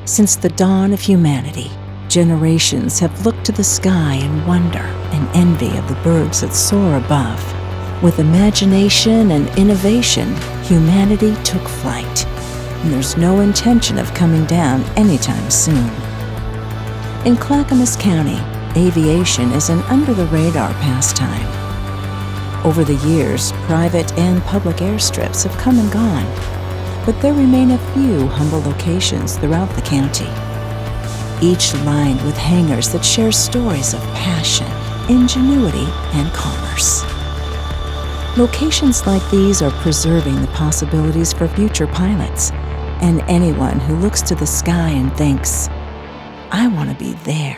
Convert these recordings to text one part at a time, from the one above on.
Since the dawn of humanity, generations have looked to the sky in wonder and envy of the birds that soar above. With imagination and innovation, humanity took flight, and there's no intention of coming down anytime soon. In Clackamas County, aviation is an under-the-radar pastime. Over the years, private and public airstrips have come and gone, but there remain a few humble locations throughout the county, each lined with hangars that share stories of passion, ingenuity, and commerce. Locations like these are preserving the possibilities for future pilots and anyone who looks to the sky and thinks, "I want to be there."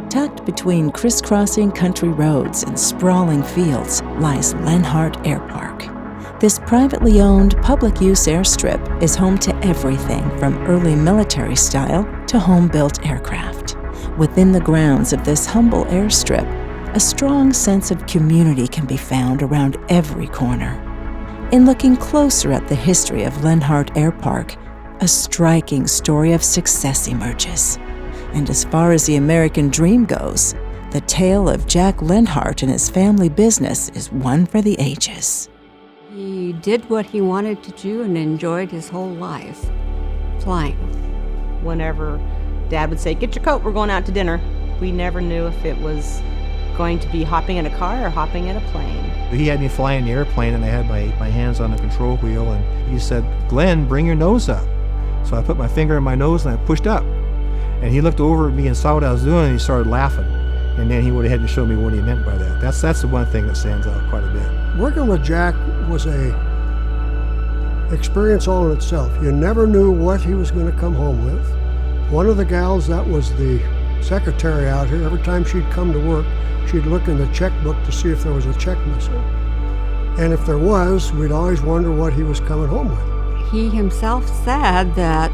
Tucked between crisscrossing country roads and sprawling fields lies Lenhard Air Park. This privately owned, public-use airstrip is home to everything from early military style to home-built aircraft. Within the grounds of this humble airstrip, a strong sense of community can be found around every corner. In looking closer at the history of Lenhard Air Park, a striking story of success emerges. And as far as the American dream goes, the tale of Jack Lenhardt and his family business is one for the ages. He did what he wanted to do and enjoyed his whole life, flying. Whenever Dad would say, "Get your coat, we're going out to dinner," we never knew if it was going to be hopping in a car or hopping in a plane. He had me flying the airplane, and I had my hands on the control wheel, and he said, "Glenn, bring your nose up." So I put my finger in my nose and I pushed up. And he looked over at me and saw what I was doing, and he started laughing. And then he went ahead and showed me what he meant by that. That's the one thing that stands out quite a bit. Working with Jack was a experience all in itself. You never knew what he was going to come home with. One of the gals that was the secretary out here, every time she'd come to work, she'd look in the checkbook to see if there was a check missing. And if there was, we'd always wonder what he was coming home with. He himself said that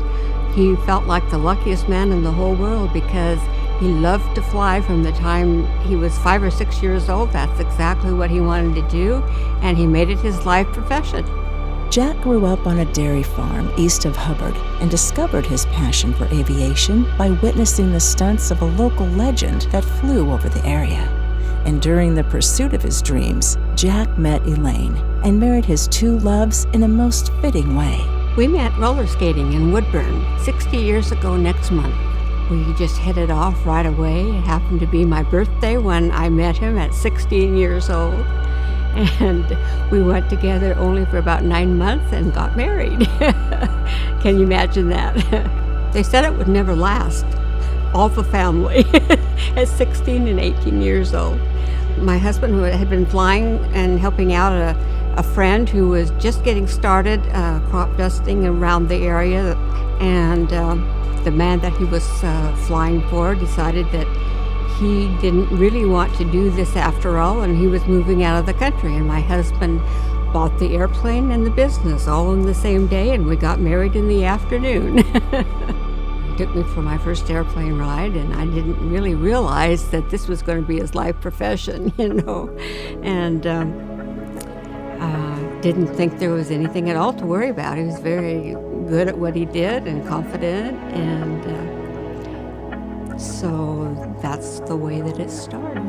he felt like the luckiest man in the whole world because he loved to fly from the time he was 5 or 6 years old. That's exactly what he wanted to do, and he made it his life profession. Jack grew up on a dairy farm east of Hubbard and discovered his passion for aviation by witnessing the stunts of a local legend that flew over the area. And during the pursuit of his dreams, Jack met Elaine and married his two loves in a most fitting way. We met roller skating in Woodburn 60 years ago next month. We just hit it off right away. It happened to be my birthday when I met him at 16 years old. And we went together only for about 9 months and got married. Can you imagine that? They said it would never last. All the family at 16 and 18 years old. My husband, who had been flying and helping out a friend who was just getting started crop dusting around the area, and the man that he was flying for decided that he didn't really want to do this after all, and he was moving out of the country. And my husband bought the airplane and the business all in the same day, and we got married in the afternoon. He took me for my first airplane ride, and I didn't really realize that this was going to be his life profession, and didn't think there was anything at all to worry about. He was very good at what he did and confident, and so that's the way that it started.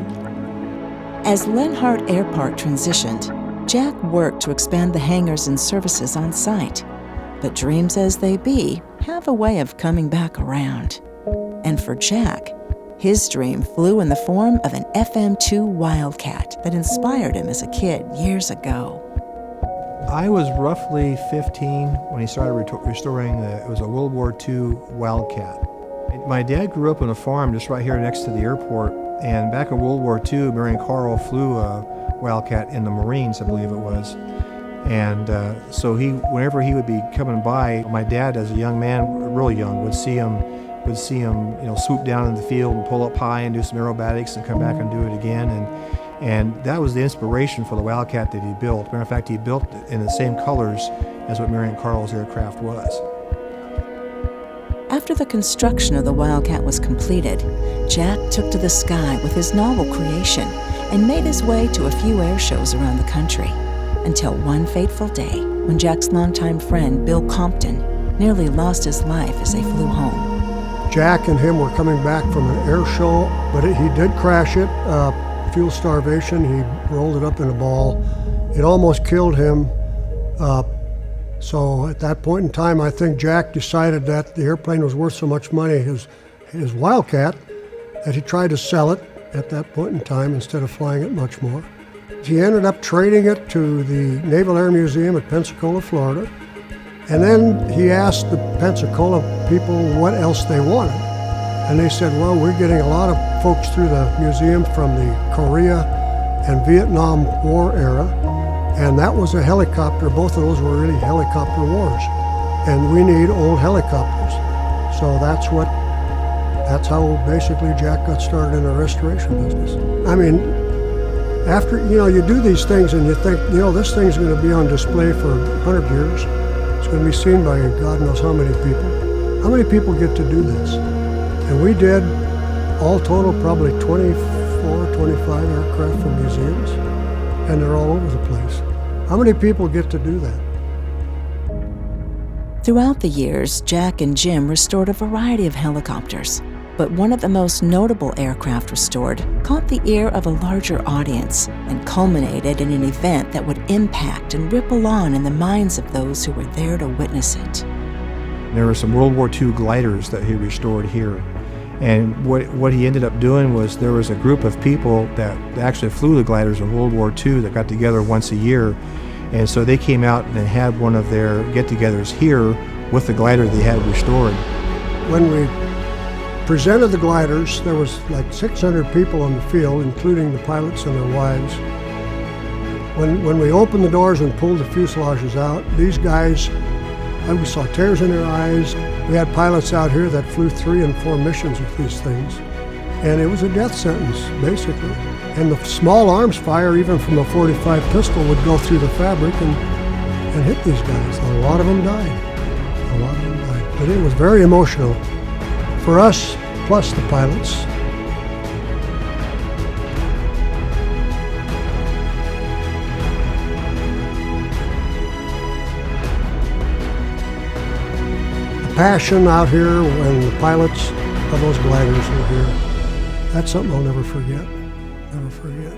As Lenhard Air Park transitioned, Jack worked to expand the hangars and services on site. But dreams as they be have a way of coming back around. And for Jack, his dream flew in the form of an FM-2 Wildcat that inspired him as a kid years ago. I was roughly 15 when he started restoring it was a World War II Wildcat. My dad grew up on a farm just right here next to the airport, and back in World War II, Mary and Carl flew a Wildcat in the Marines, I believe it was. And so whenever he would be coming by, my dad, as a young man, really young, would see him, swoop down in the field and pull up high and do some aerobatics and come back and do it again. And that was the inspiration for the Wildcat that he built. Matter of fact, he built it in the same colors as what Mary and Carl's aircraft was. After the construction of the Wildcat was completed, Jack took to the sky with his novel creation and made his way to a few air shows around the country. until one fateful day when Jack's longtime friend Bill Compton nearly lost his life as they flew home. Jack and him were coming back from an air show, but he did crash it. Fuel starvation, he rolled it up in a ball. It almost killed him. So at that point in time, I think Jack decided that the airplane was worth so much money, his Wildcat, that he tried to sell it at that point in time instead of flying it much more. He ended up trading it to the Naval Air Museum at Pensacola, Florida. And then he asked the Pensacola people what else they wanted. And they said, well, we're getting a lot of folks through the museum from the Korea and Vietnam War era. And that was a helicopter. Both of those were really helicopter wars. And we need old helicopters. So that's how basically Jack got started in the restoration business. I mean, after, you do these things and you think, this thing's going to be on display for 100 years. It's going to be seen by God knows how many people. How many people get to do this? And we did, all total, probably 24, 25 aircraft for museums. And they're all over the place. How many people get to do that? Throughout the years, Jack and Jim restored a variety of helicopters. But one of the most notable aircraft restored caught the ear of a larger audience and culminated in an event that would impact and ripple on in the minds of those who were there to witness it. There were some World War II gliders that he restored here. And what he ended up doing was there was a group of people that actually flew the gliders in World War II that got together once a year. And so they came out and had one of their get-togethers here with the glider they had restored. When we presented the gliders, there was like 600 people on the field, including the pilots and their wives. When we opened the doors and pulled the fuselages out, these guys, we saw tears in their eyes. We had pilots out here that flew 3 and 4 missions with these things. And it was a death sentence, basically. And the small arms fire, even from a .45 pistol, would go through the fabric and hit these guys. A lot of them died. But it was very emotional for us, plus the pilots. The passion out here when the pilots of those gliders were here, that's something I'll never forget. Never forget.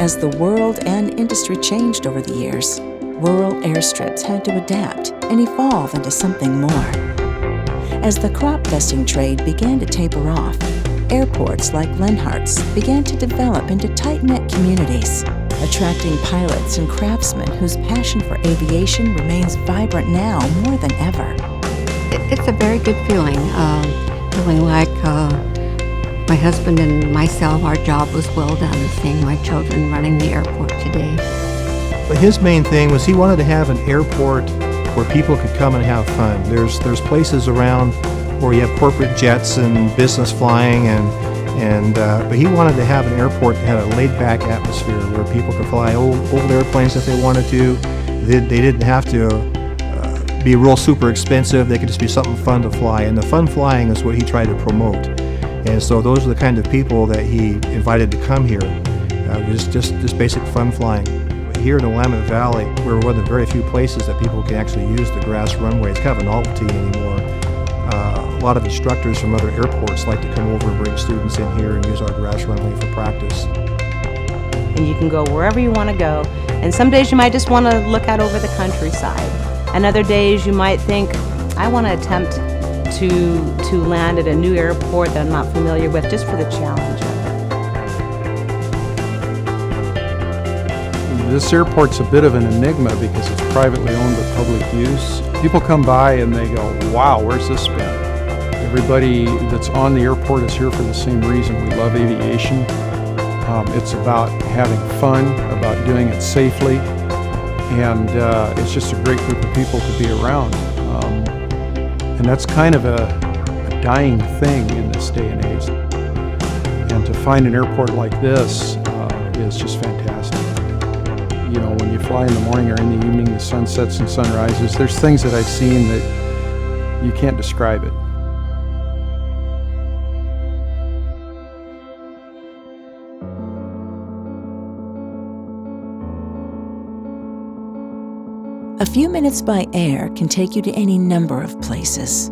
As the world and industry changed over the years, rural airstrips had to adapt and evolve into something more. As the crop dusting trade began to taper off, airports like Lenhardt's began to develop into tight-knit communities, attracting pilots and craftsmen whose passion for aviation remains vibrant now more than ever. It's a very good feeling, feeling like my husband and myself, our job was well done, seeing my children running the airport today. But his main thing was he wanted to have an airport where people could come and have fun. There's places around where you have corporate jets and business flying, but he wanted to have an airport that had a laid-back atmosphere where people could fly old airplanes if they wanted to. They didn't have to be real super expensive. They could just be something fun to fly, and the fun flying is what he tried to promote. And so those are the kind of people that he invited to come here. Just basic fun flying. Here in the Willamette Valley, we're one of the very few places that people can actually use the grass runway. It's kind of a novelty anymore. A lot of instructors from other airports like to come over and bring students in here and use our grass runway for practice. And you can go wherever you want to go. And some days you might just want to look out over the countryside. And other days you might think, I want to attempt to land at a new airport that I'm not familiar with, just for the challenge of it. This airport's a bit of an enigma because it's privately owned but public use. People come by and they go, wow, where's this been? Everybody that's on the airport is here for the same reason. We love aviation. It's about having fun, about doing it safely, and it's just a great group of people to be around. And that's kind of a dying thing in this day and age. And to find an airport like this is just fantastic. You know, when you fly in the morning or in the evening, the sun sets and sun rises, there's things that I've seen that you can't describe it. A few minutes by air can take you to any number of places.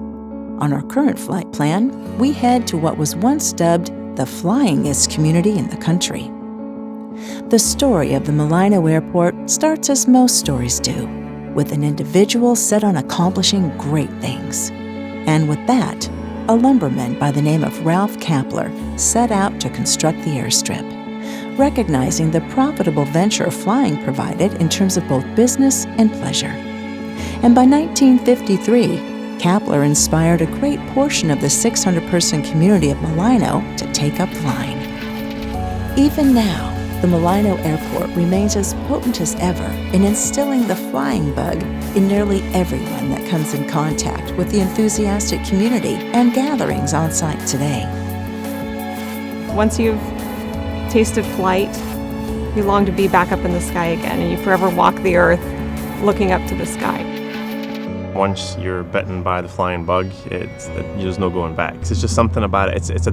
On our current flight plan, we head to what was once dubbed the flyingest community in the country. The story of the Mulino Airport starts as most stories do, with an individual set on accomplishing great things. And with that, a lumberman by the name of Ralph Kapler set out to construct the airstrip, recognizing the profitable venture flying provided in terms of both business and pleasure. And by 1953, Kapler inspired a great portion of the 600-person community of Mulino to take up flying. Even now, the Mulino Airport remains as potent as ever in instilling the flying bug in nearly everyone that comes in contact with the enthusiastic community and gatherings on site today. Once you've tasted flight, you long to be back up in the sky again, and you forever walk the earth looking up to the sky. Once you're bitten by the flying bug, there's no going back. It's just something about it. It's a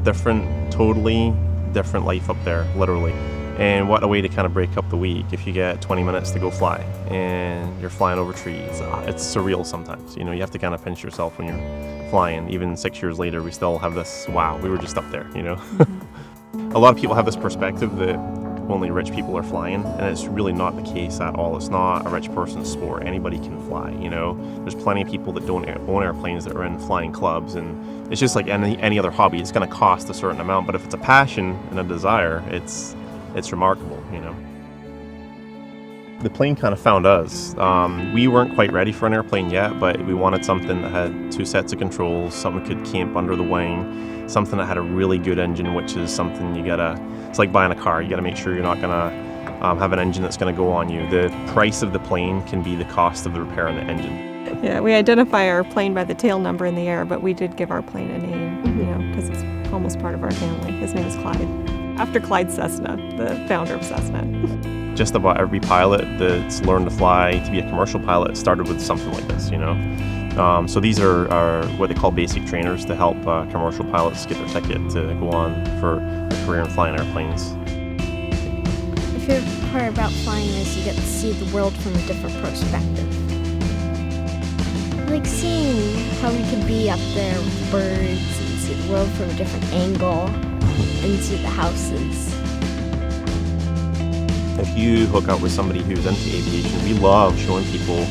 totally different life up there, literally. And what a way to kind of break up the week if you get 20 minutes to go fly and you're flying over trees. It's surreal sometimes. You have to kind of pinch yourself when you're flying. Even 6 years later, we still have this, wow, we were just up there, Mm-hmm. A lot of people have this perspective that only rich people are flying, and it's really not the case at all. It's not a rich person's sport. Anybody can fly, There's plenty of people that don't own airplanes that are in flying clubs, and it's just like any other hobby. It's going to cost a certain amount, but if it's a passion and a desire, it's remarkable, The plane kind of found us. We weren't quite ready for an airplane yet, but we wanted something that had 2 sets of controls, something could camp under the wing, something that had a really good engine, which is something it's like buying a car. You gotta make sure you're not gonna have an engine that's gonna go on you. The price of the plane can be the cost of the repair on the engine. Yeah, we identify our plane by the tail number in the air, but we did give our plane a name, because it's almost part of our family. His name is Clyde, after Clyde Cessna, the founder of Cessna. Just about every pilot that's learned to fly to be a commercial pilot started with something like this, So these are what they call basic trainers to help commercial pilots get their ticket to go on for a career in flying airplanes. My favorite part about flying is you get to see the world from a different perspective. I like seeing how we could be up there with birds and see the world from a different angle and see the houses. If you hook up with somebody who's into aviation, we love showing people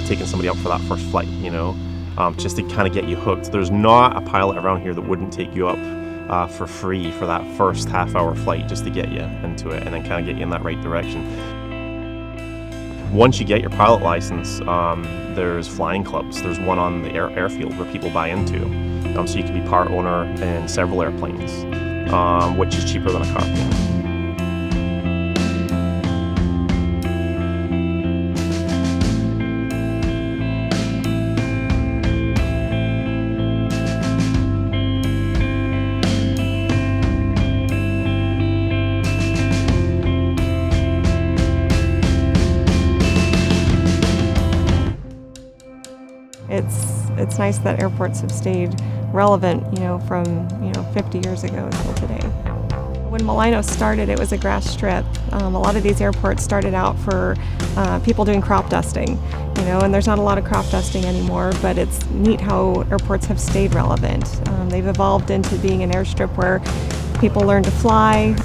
taking somebody up for that first flight, just to kind of get you hooked. There's not a pilot around here that wouldn't take you up for free for that first half-hour flight just to get you into it and then kind of get you in that right direction. Once you get your pilot license, there's flying clubs. There's one on the airfield where people buy into. So you can be part owner in several airplanes, which is cheaper than a car payment. It's nice that airports have stayed relevant, from 50 years ago until today. When Mulino started, it was a grass strip. A lot of these airports started out for people doing crop dusting, and there's not a lot of crop dusting anymore, but it's neat how airports have stayed relevant. They've evolved into being an airstrip where people learn to fly,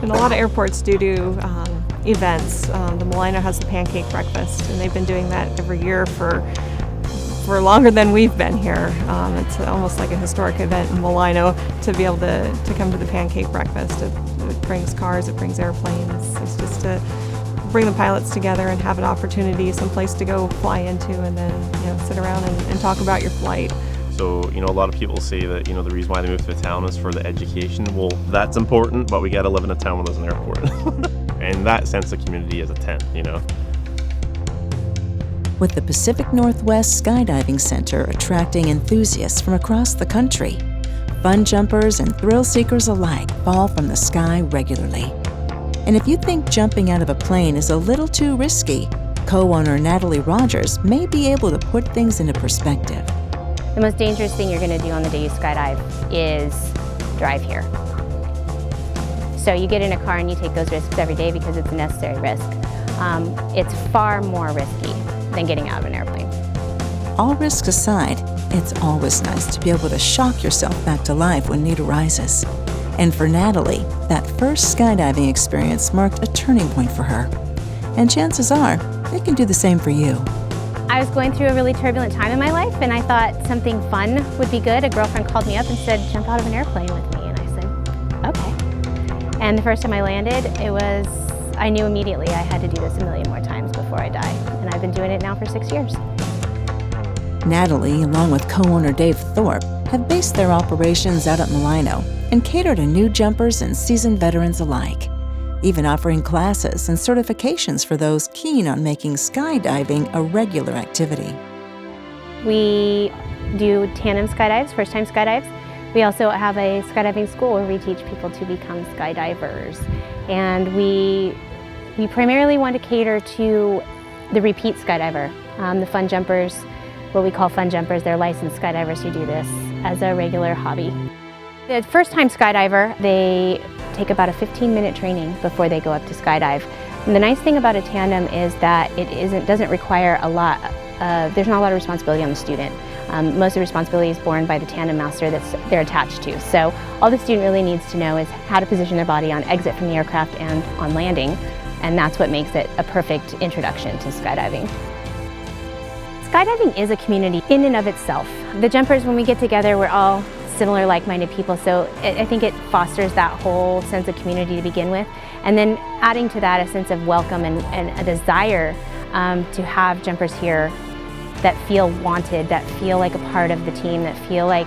and a lot of airports do events. The Mulino has the pancake breakfast, and they've been doing that every year for longer than we've been here. It's almost like a historic event in Mulino to be able to come to the pancake breakfast. It brings cars, it brings airplanes. It's just to bring the pilots together and have an opportunity, someplace to go fly into, and then sit around and talk about your flight. So, a lot of people say that, the reason why they move to a town is for the education. Well, that's important, but we gotta live in a town where there's an airport. And that sense of community is a 10, With the Pacific Northwest Skydiving Center attracting enthusiasts from across the country, fun jumpers and thrill seekers alike fall from the sky regularly. And if you think jumping out of a plane is a little too risky, co-owner Natalie Rogers may be able to put things into perspective. The most dangerous thing you're going to do on the day you skydive is drive here. So you get in a car and you take those risks every day because it's a necessary risk. It's far more risky than getting out of an airplane. All risks aside, it's always nice to be able to shock yourself back to life when need arises. And for Natalie, that first skydiving experience marked a turning point for her. And chances are, it can do the same for you. I was going through a really turbulent time in my life, and I thought something fun would be good. A girlfriend called me up and said, jump out of an airplane with me. And I said, okay. And the first time I landed, I knew immediately I had to do this a million more times before I die. And I've been doing it now for 6 years. Natalie, along with co-owner Dave Thorpe, have based their operations out at Mulino and cater to new jumpers and seasoned veterans alike, even offering classes and certifications for those keen on making skydiving a regular activity. We do tandem skydives, first-time skydives. We also have a skydiving school where we teach people to become skydivers. And we primarily want to cater to the repeat skydiver, the fun jumpers, what we call fun jumpers. They're licensed skydivers who do this as a regular hobby. The first-time skydiver, they take about a 15-minute training before they go up to skydive. And the nice thing about a tandem is that doesn't require a lot. There's not a lot of responsibility on the student. Most of the responsibility is borne by the tandem master they're attached to. So all the student really needs to know is how to position their body on exit from the aircraft and on landing, and that's what makes it a perfect introduction to skydiving. Skydiving is a community in and of itself. The jumpers, when we get together, we're all similar, like-minded people, so I think it fosters that whole sense of community to begin with. And then adding to that a sense of welcome and a desire to have jumpers here that feel wanted, that feel like a part of the team, that feel like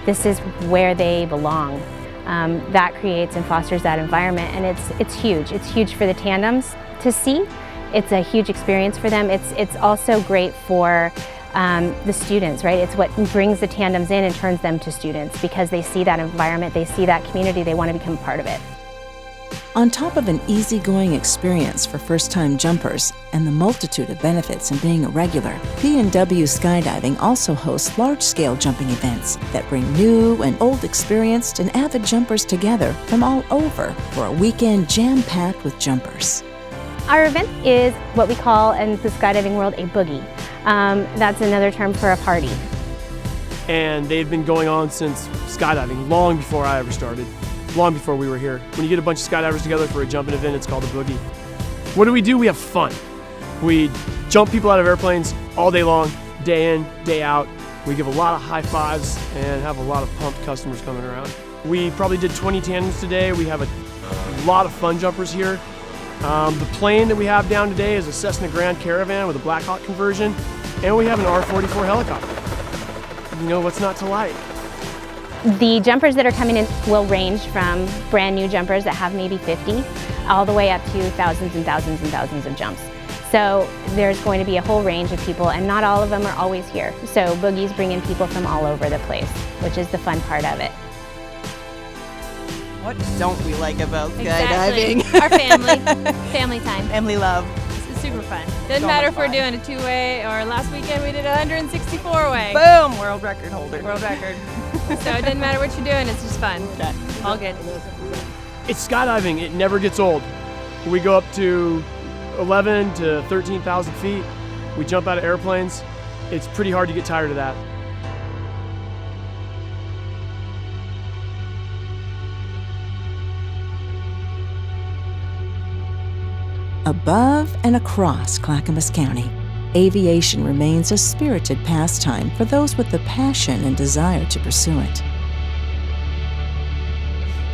this is where they belong. That creates and fosters that environment, and it's huge. It's huge for the tandems to see. It's a huge experience for them. It's also great for the students, right? It's what brings the tandems in and turns them to students because they see that environment, they see that community, they want to become part of it. On top of an easygoing experience for first-time jumpers and the multitude of benefits in being a regular, P&W Skydiving also hosts large-scale jumping events that bring new and old experienced and avid jumpers together from all over for a weekend jam-packed with jumpers. Our event is what we call, in the skydiving world, a boogie. That's another term for a party. And they've been going on since skydiving, long before I ever started, long before we were here. When you get a bunch of skydivers together for a jumping event, it's called a boogie. What do? We have fun. We jump people out of airplanes all day long, day in, day out. We give a lot of high fives and have a lot of pumped customers coming around. We probably did 20 tandems today. We have a lot of fun jumpers here. The plane that we have down today is a Cessna Grand Caravan with a Black Hawk conversion, and we have an R-44 helicopter. You know, what's not to like? The jumpers that are coming in will range from brand new jumpers that have maybe 50, all the way up to thousands and thousands and thousands of jumps. So there's going to be a whole range of people, and not all of them are always here. So boogies bring in people from all over the place, which is the fun part of it. What don't we like about skydiving? Exactly. Our family time. Family love. It's super fun. Doesn't matter if we're doing a two-way or last weekend we did a 164-way. Boom! World record holder. World record. So it doesn't matter what you're doing, it's just fun. Okay. All good. It's skydiving. It never gets old. We go up to 11 to 13,000 feet. We jump out of airplanes. It's pretty hard to get tired of that. Above and across Clackamas County, aviation remains a spirited pastime for those with the passion and desire to pursue it.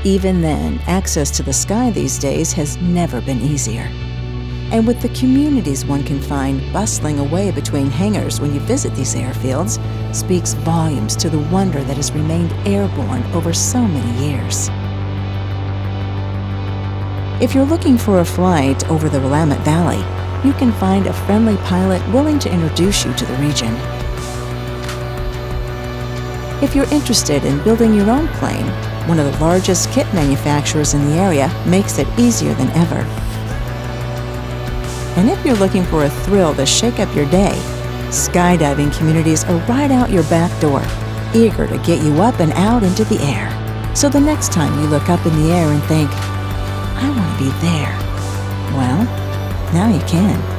Even then, access to the sky these days has never been easier. And with the communities one can find bustling away between hangars when you visit these airfields, speaks volumes to the wonder that has remained airborne over so many years. If you're looking for a flight over the Willamette Valley, you can find a friendly pilot willing to introduce you to the region. If you're interested in building your own plane, one of the largest kit manufacturers in the area makes it easier than ever. And if you're looking for a thrill to shake up your day, skydiving communities are right out your back door, eager to get you up and out into the air. So the next time you look up in the air and think, I want to be there, well, now you can.